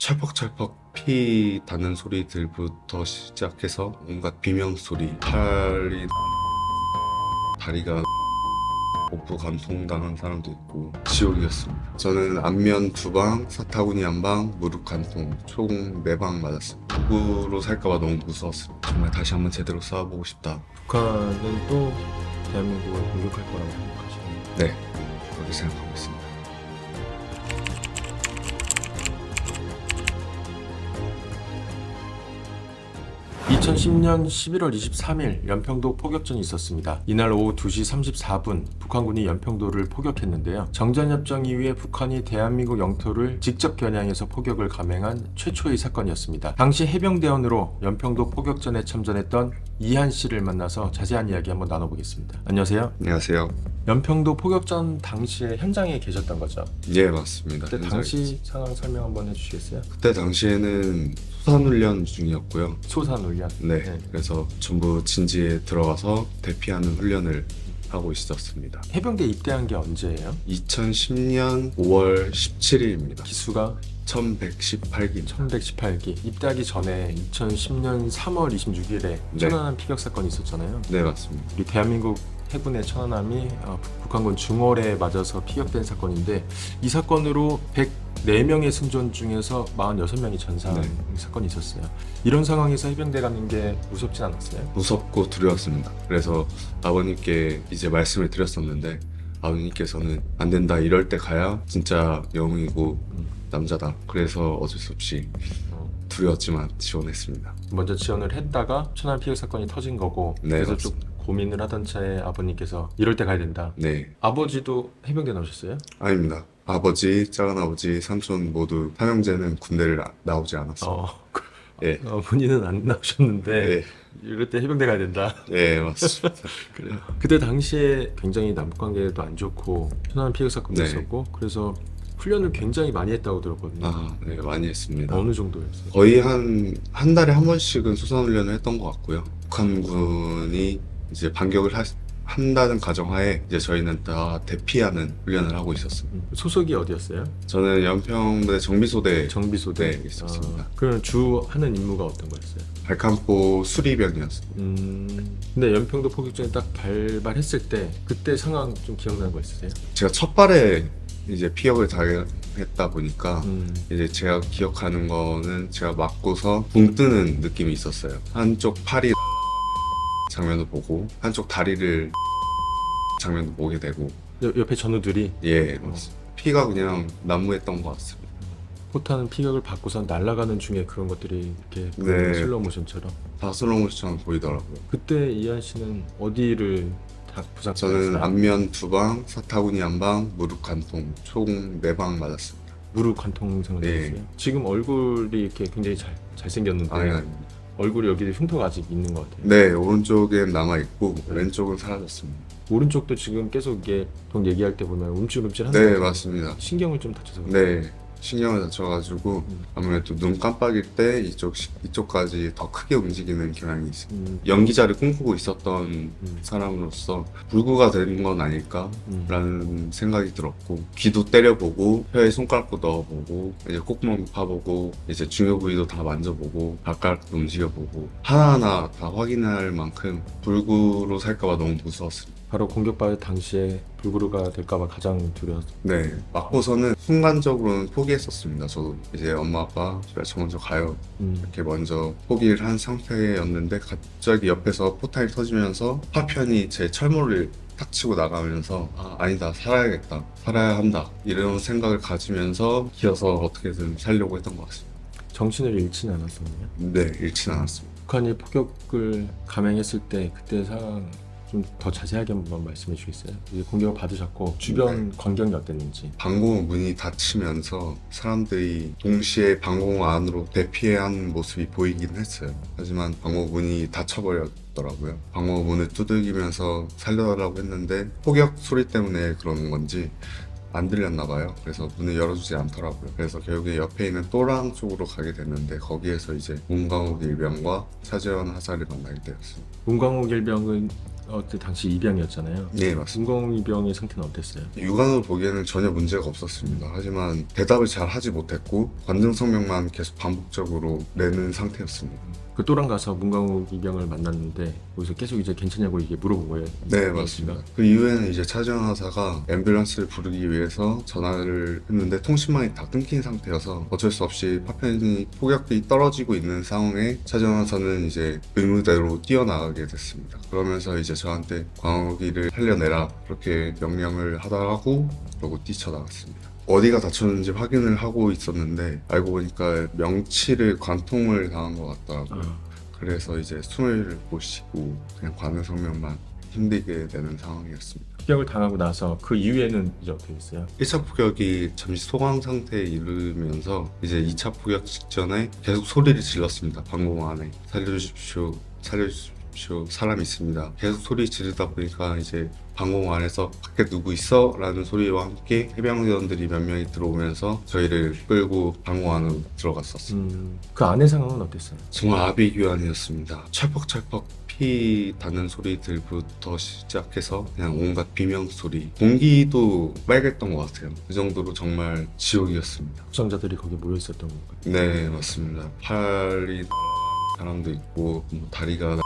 찰퍽찰퍽 피 닿는 소리들부터 시작해서 온갖 비명 소리, 다리가 복부 관통당한 사람도 있고 지옥이었습니다. 저는 안면 2방, 사타구니 1방, 무릎 관통 총 4방 맞았습니다. 누구로 살까봐 너무 무서웠습니다. 정말 다시 한번 제대로 싸워보고 싶다. 북한은 또 대한민국을 공격할 거라고 생각하시나요? 네, 그렇게 생각하고 있습니다. 2010년 11월 23일 연평도 포격전이 있었습니다. 이날 오후 2시 34분 북한군이 연평도를 포격했는데요. 정전협정 이후에 북한이 대한민국 영토를 직접 겨냥해서 포격을 감행한 최초의 사건이었습니다. 당시 해병대원으로 연평도 포격전에 참전했던 이한 씨를 만나서 자세한 이야기 한번 나눠보겠습니다. 안녕하세요. 안녕하세요. 연평도 포격전 당시에 현장에 계셨던 거죠? 예, 맞습니다. 그때 당시 상황 설명 한번 해주시겠어요? 그때 당시에는 수산훈련 중이었고요. 소산훈련. 네, 그래서 전부 진지에 들어가서 대피하는 훈련을 하고 있었습니다. 해병대 입대한 게 언제예요? 2010년 5월 17일입니다. 기수가 1118기. 1118기. 입대하기 전에 2010년 3월 26일에 네. 천안함 피격 사건이 있었잖아요. 네, 맞습니다. 우리 대한민국 해군의 천안함이 북한군 중월에 맞아서 피격된 사건인데 이 사건으로 104명의 승조원 중에서 46명이 전사한 네. 사건이 있었어요. 이런 상황에서 해병대 가는 게 무섭진 않았어요? 무섭고 두려웠습니다. 그래서 아버님께 이제 말씀을 드렸었는데 아버님께서는 안 된다, 이럴 때 가야 진짜 영웅이고 남자다. 그래서 어쩔 수 없이 두려웠지만 지원했습니다. 먼저 지원을 했다가 천안 피격 사건이 터진 거고 네, 그래서 맞습니다. 좀 고민을 하던 차에 아버님께서 이럴 때 가야 된다. 네, 아버지도 해병대 나오셨어요? 아닙니다. 아버지, 작은아버지, 삼촌 모두 삼형제는 군대를 나오지 않았어요. 예. 본인은 안 나오셨는데 예, 이럴 때 해병대 가야 된다. 예, 맞습니다. 그래요. 그때 당시에 굉장히 남북 관계도 안 좋고 천안 피격 사건도 네. 있었고 그래서 훈련을 굉장히 많이 했다고 들었거든요. 아, 네, 많이 했습니다. 어느 정도였어요? 거의 한 달에 한 번씩은 수산훈련을 했던 것 같고요. 북한군이 이제 반격을 한다는 가정하에 이제 저희는 다 대피하는 훈련을 하고 있었습니다. 소속이 어디였어요? 저는 연평대 정비소대 정비소대. 네, 있었습니다. 그럼 주 하는 임무가 어떤 거였어요? 발칸포 수리병이었습니다. 근데 연평도 포격전이 딱 발발했을 때 그때 상황 좀 기억나는 거 있으세요? 제가 첫 발에 이제 피격을 당했다 보니까 이제 제가 기억하는 거는 제가 맞고서 붕 뜨는 느낌이 있었어요. 한쪽 팔이 장면을 보고 한쪽 다리를 장면을 보게 되고 옆에 전우들이 예, 맞습니다. 피가 그냥 난무했던 것 같습니다. 포탄 피격을 받고선 날아가는 중에 그런 것들이 이렇게 네. 슬로우 모션처럼. 다 슬로우모션 보이더라고요. 그때 이한 씨는 어디를 다 부상당했어요? 저는 안면 2방, 사타구니 1방, 무릎 관통 총 4방 맞았습니다. 무릎 관통상을 네. 입었어요. 지금 얼굴이 이렇게 굉장히 잘생겼는데 아닙니다. 얼굴이 여기 흉터가 아직 있는 것 같아요. 네, 오른쪽엔 남아있고 네. 왼쪽은 사라졌습니다. 오른쪽도 지금 계속 이게 동 얘기할 때 보면 움찔움찔 하는 네, 것 같아요. 맞습니다. 신경을 좀 다쳐서 그래요. 네, 신경을 다쳐가지고 아무래도 눈 깜빡일 때 이쪽까지 더 크게 움직이는 경향이 있습니다. 연기자를 꿈꾸고 있었던 사람으로서 불구가 된 건 아닐까라는 생각이 들었고, 귀도 때려보고 혀에 손가락도 넣어보고 이제 콧구멍도 파보고 이제 중요 부위도 다 만져보고 발가락도 움직여보고 하나하나 다 확인할 만큼 불구로 살까봐 너무 무서웠습니다. 바로 공격받을 당시에 불구루가 될까봐 가장 두려웠어요. 네, 맞고서는 순간적으로는 포기했었습니다. 저도 이제 엄마 아빠 집에 저 먼저 가요 이렇게 먼저 포기를 한 상태였는데 갑자기 옆에서 포탄이 터지면서 파편이 제 철모를 탁 치고 나가면서 아니다, 살아야겠다, 살아야 한다, 이런 생각을 가지면서 기어서 어떻게든 살려고 했던 것 같습니다. 정신을 잃지는 않았었나요? 네, 잃지는 않았습니다. 북한이 포격을 감행했을 때 그때 상황 좀 더 자세하게 한번 말씀해 주시겠어요? 이제 공격을 받으셨고 주변 광경이 어땠는지. 방공호 문이 닫히면서 사람들이 동시에 방공호 안으로 대피해야 하는 모습이 보이긴 했어요. 하지만 방공호 문이 닫혀버렸더라고요. 방공호 문을 두들기면서 살려달라고 했는데 포격 소리 때문에 그러는 건지 안 들렸나 봐요. 그래서 문을 열어주지 않더라고요. 그래서 결국에 옆에 있는 또랑 쪽으로 가게 됐는데 거기에서 이제 문광욱 일병과 차재원 하사를 만나게 되었습니다. 문광욱 일병은 그때 당시 입양이었잖아요. 네, 맞습니다. 인공입양의 상태는 어땠어요? 육안으로 보기에는 전혀 문제가 없었습니다. 하지만 대답을 잘 하지 못했고 관등 성명만 계속 반복적으로 내는 상태였습니다. 그 또랑 가서 문광욱 입양을 만났는데 거기서 계속 이제 괜찮냐고 이게 물어본 거예요. 네, 맞습니다. 그 이후에는 이제 차지원 하사가 앰뷸런스를 부르기 위해서 전화를 했는데 통신망이 다 끊긴 상태여서 어쩔 수 없이 파편이 폭격이 떨어지고 있는 상황에 차지원 하사는 이제 의무대로 뛰어나가게 됐습니다. 그러면서 이제 저한테 광욱이를 살려내라 그렇게 명령을 하더라고 그러고 뛰쳐나갔습니다. 어디가 다쳤는지 확인을 하고 있었는데 알고 보니까 명치를 관통을 당한 것 같더라고요. 그래서 이제 숨을 못 쉬고 그냥 관등 성명만 힘들게 되는 상황이었습니다. 폭격을 당하고 나서 그 이후에는 이제 어떻게 됐어요? 1차 폭격이 잠시 소강 상태에 이르면서 이제 2차 폭격 직전에 계속 소리를 질렀습니다. 방공 안에 살려주십시오, 살려주십시오, 사람 있습니다. 계속 소리 지르다 보니까 이제 방공 안에서 밖에 누구 있어? 라는 소리와 함께 해병대원들이 몇 명이 들어오면서 저희를 끌고 방공 안으로 들어갔었습니다. 그 안의 상황은 어땠어요? 정말 아비규환이었습니다. 철퍽철퍽 피 닿는 소리들부터 시작해서 그냥 온갖 비명 소리, 공기도 빨갰던 것 같아요. 그 정도로 정말 지옥이었습니다. 부상자들이 거기 모여 있었던 건가요? 네, 맞습니다. 팔이 사람도 있고 뭐 다리가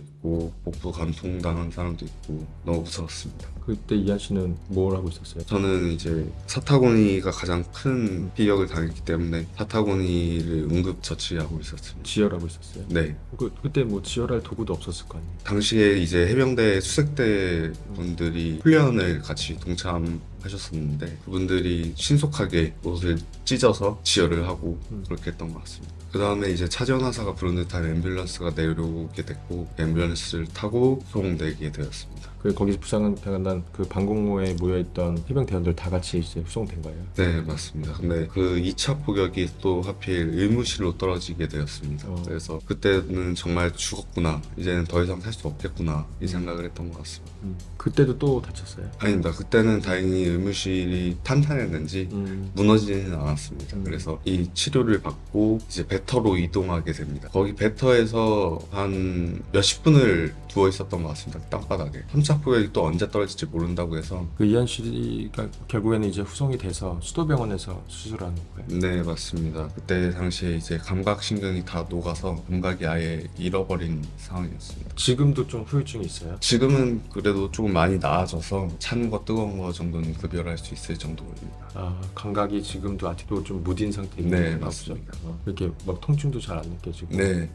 있고 복부 관통당한 사람도 있고 너무 무서웠습니다. 그때 이한 씨는 뭘 하고 있었어요? 저는 이제 사타구니가 가장 큰 피격을 당했기 때문에 사타구니를 응급처치하고 있었습니다. 지혈하고 있었어요? 네. 그때 뭐 지혈할 도구도 없었을 거 아니에요? 당시에 이제 해병대 수색대 분들이 훈련을 같이 동참하셨었는데 그분들이 신속하게 옷을 찢어서 지혈을 하고 그렇게 했던 것 같습니다. 그 다음에 이제 차지원하사가 부른 듯한 앰뷸런스가 내려오게 됐고 앰뷸런스를 타고 소송되게 되었습니다. 거기서 부상을 당한 그 방공호에 모여있던 해병대원들 다 같이 이제 후송된 거예요? 네, 맞습니다. 근데 그 2차 폭격이 또 하필 의무실로 떨어지게 되었습니다. 그래서 그때는 정말 죽었구나, 이제는 더 이상 살 수 없겠구나 이 생각을 했던 것 같습니다. 그때도 또 다쳤어요? 아닙니다. 그때는 다행히 의무실이 탄탄했는지 무너지지는 않았습니다. 그래서 이 치료를 받고 이제 배터로 이동하게 됩니다. 거기 배터에서 한 몇십 분을 누워 있었던 것 같습니다. 땅바닥에. 3차 폭격이 또 언제 떨어질지 모른다고 해서. 그 이한 씨가 결국에는 이제 후송이 돼서 수도병원에서 수술하는 거예요? 네, 맞습니다. 그때 당시에 이제 감각신경이 다 녹아서 감각이 아예 잃어버린 상황이었습니다. 지금도 좀 후유증이 있어요? 지금은 그래도 조금 많이 나아져서 찬 거 뜨거운 거 정도는 구별할 수 있을 정도입니다. 감각이 지금도 아직도 좀 무딘 상태입니다. 네, 맞습니다. 이렇게 막 통증도 잘 안 느껴지고. 네,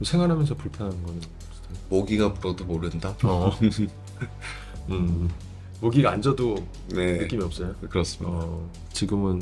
생활하면서 불편한 거는 없어요? 모기가 불어도 모른다? 모기가 앉아도 네, 느낌이 없어요? 그렇습니다. 지금은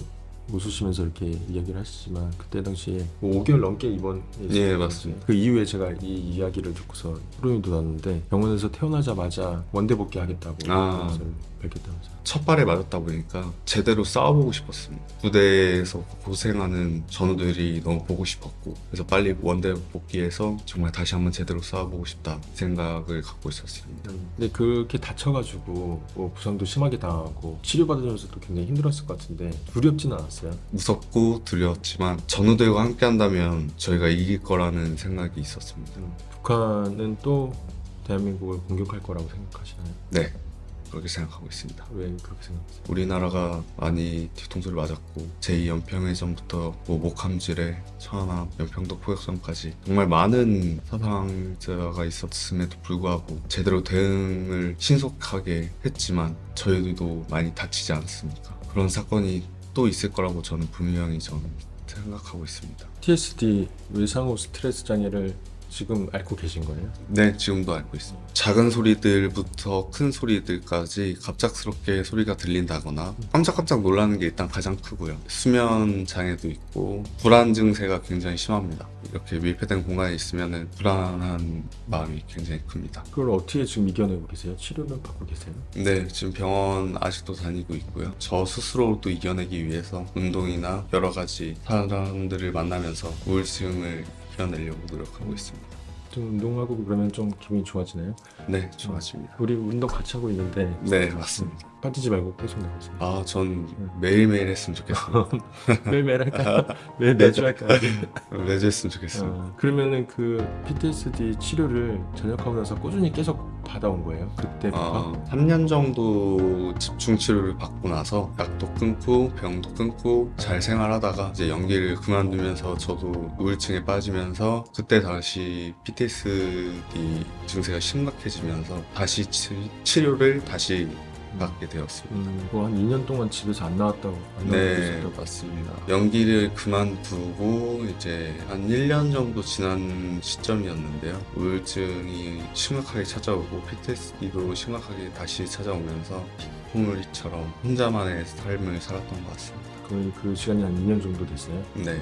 웃으시면서 이렇게 이야기를 하시지만 그때 당시에 뭐 5개월 넘게 입원해 예, 맞습니다. 그 이후에 제가 이 이야기를 듣고서 소름이 돋았는데 병원에서 태어나자마자 원대 복귀하겠다고 그것을 밝혔다면서. 첫 발에 맞았다 보니까 제대로 싸워보고 싶었습니다. 부대에서 고생하는 전우들이 너무 보고 싶었고 그래서 빨리 원대 복귀해서 정말 다시 한번 제대로 싸워보고 싶다 생각을 갖고 있었습니다. 근데 그렇게 다쳐가지고 뭐 부상도 심하게 당하고 치료받으면서 또 굉장히 힘들었을 것 같은데 두렵지는 않았어요? 무섭고 두려웠지만 전우들과 함께 한다면 저희가 이길 거라는 생각이 있었습니다. 북한은 또 대한민국을 공격할 거라고 생각하시나요? 네, 그렇게 생각하고 있습니다. 왜 그렇게 생각하세요? 우리나라가 많이 뒤통수를 맞았고 제2연평해전부터 뭐 목함질에 천안함, 연평도 포격선까지 정말 많은 사상자가 있었음에도 불구하고 제대로 대응을 신속하게 했지만 저희들도 많이 다치지 않았습니까? 그런 사건이 또 있을 거라고 저는 분명히 생각하고 있습니다. TSD 외상후 스트레스 장애를 지금 앓고 계신 거예요? 네, 지금도 알고 있습니다. 작은 소리들부터 큰 소리들까지 갑작스럽게 소리가 들린다거나 깜짝깜짝 놀라는 게 일단 가장 크고요. 수면 장애도 있고 불안 증세가 굉장히 심합니다. 이렇게 밀폐된 공간에 있으면 불안한 마음이 굉장히 큽니다. 그걸 어떻게 지금 이겨내고 계세요? 치료는 받고 계세요? 네, 지금 병원 아직도 다니고 있고요. 저 스스로도 이겨내기 위해서 운동이나 여러 가지 사람들을 만나면서 우울증을 이겨내려고 노력하고 있습니다. 좀 운동하고 그러면 좀 기분이 좋아지나요? 네, 좋아집니다. 우리 운동 같이 하고 있는데 네, 맞습니다. 빠지지 말고 계속 나가세요. 아, 전 매일매일 했으면 좋겠어요. 매일매일 할까요? 매주 할까요? 매주 했으면 좋겠어요. 그러면은 그 PTSD 치료를 전역하고 나서 꾸준히 계속 받아온 거예요? 그때부터? 3년 정도 집중 치료를 받고 나서 약도 끊고 병도 끊고 잘 생활하다가 이제 연기를 그만두면서 저도 우울증에 빠지면서 그때 다시 PTSD 증세가 심각해지면서 다시 치료를 다시 받게 되었습니다. 그거 한 2년 동안 집에서 안 나왔다고 네, 있었다고. 맞습니다. 연기를 그만두고 이제 한 1년 정도 지난 시점이었는데요. 우울증이 심각하게 찾아오고 PTSD도 심각하게 다시 찾아오면서 콩물리처럼 혼자만의 삶을 살았던 것 같습니다. 거의 그 시간이 한 2년 정도 됐어요. 네.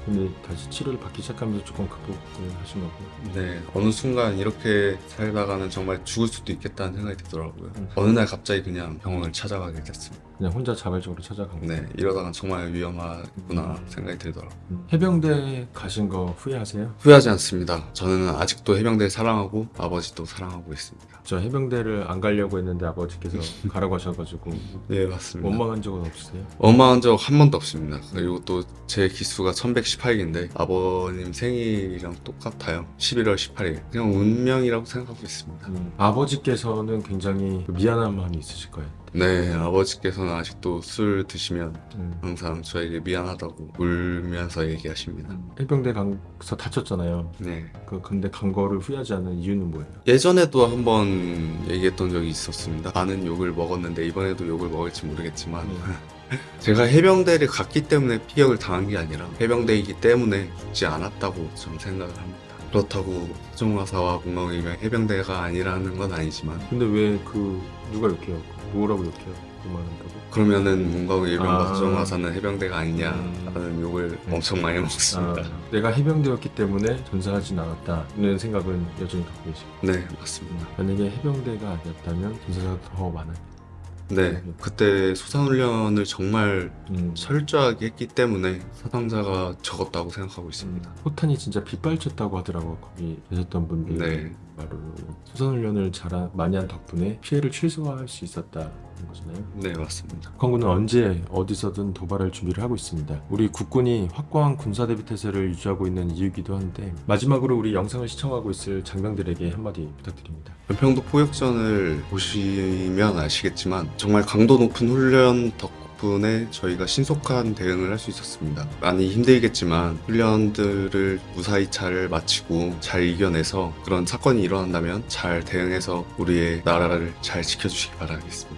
근데 다시 치료를 받기 시작하면서 조금 극복을 하신 거고요. 네, 어느 순간 이렇게 살다가는 정말 죽을 수도 있겠다는 생각이 들더라고요. 어느 날 갑자기 그냥 병원을 찾아가게 됐습니다. 그냥 혼자 자발적으로 찾아간 거예요. 네, 이러다가 정말 위험하구나 생각이 들더라고요. 해병대 가신 거 후회하세요? 후회하지 않습니다. 저는 아직도 해병대를 사랑하고 아버지도 사랑하고 있습니다. 저 해병대를 안 가려고 했는데 아버지께서 가라고 하셔가지고 네, 맞습니다. 원망한 적은 없으세요? 원망한 적 한 번도 없습니다. 그리고 또 제 기수가 1118기인데 아버님 생일이랑 똑같아요. 11월 18일. 그냥 운명이라고 생각하고 있습니다. 아버지께서는 굉장히 미안한 마음이 있으실 거예요. 네, 아버지께서는 아직도 술 드시면 음. 항상 저에게 미안하다고 울면서 얘기하십니다. 해병대 가서 다쳤잖아요. 네. 근데 간 거를 후회하지 않는 이유는 뭐예요? 예전에도 한번 얘기했던 적이 있었습니다. 많은 욕을 먹었는데 이번에도 욕을 먹을지 모르겠지만 제가 해병대를 갔기 때문에 피격을 당한 게 아니라 해병대이기 때문에 죽지 않았다고 저는 생각을 합니다. 그렇다고 세종화사와 공공일명 해병대가 아니라는 건 아니지만 근데 왜 누가 욕해요? 뭐라고 욕해요? 그만한다고? 그러면은 문광 일병과 아. 세종화사는 해병대가 아니냐라는 욕을 엄청 많이 먹습니다. 내가 해병대였기 때문에 전사하진 않았다는 생각은 여전히 갖고 계시고 네, 맞습니다. 만약에 해병대가 아니었다면 전사가 더 많아요. 네, 그때 소상훈련을 정말 철저하게 했기 때문에 사상자가 적었다고 생각하고 있습니다. 포탄이 진짜 빗발쳤다고 하더라고 거기 계셨던 분들이. 네. 바로 소상훈련을 많이 한 덕분에 피해를 최소화할 수 있었다는 거잖아요. 네, 맞습니다. 북한군은 언제 어디서든 도발할 준비를 하고 있습니다. 우리 국군이 확고한 군사대비 태세를 유지하고 있는 이유이기도 한데 마지막으로 우리 영상을 시청하고 있을 장병들에게 한마디 부탁드립니다. 연평도 포격전을 보시면 아시겠지만 정말 강도 높은 훈련 덕분에 저희가 신속한 대응을 할 수 있었습니다. 많이 힘들겠지만 훈련들을 무사히 잘 마치고 잘 이겨내서 그런 사건이 일어난다면 잘 대응해서 우리의 나라를 잘 지켜주시기 바라겠습니다.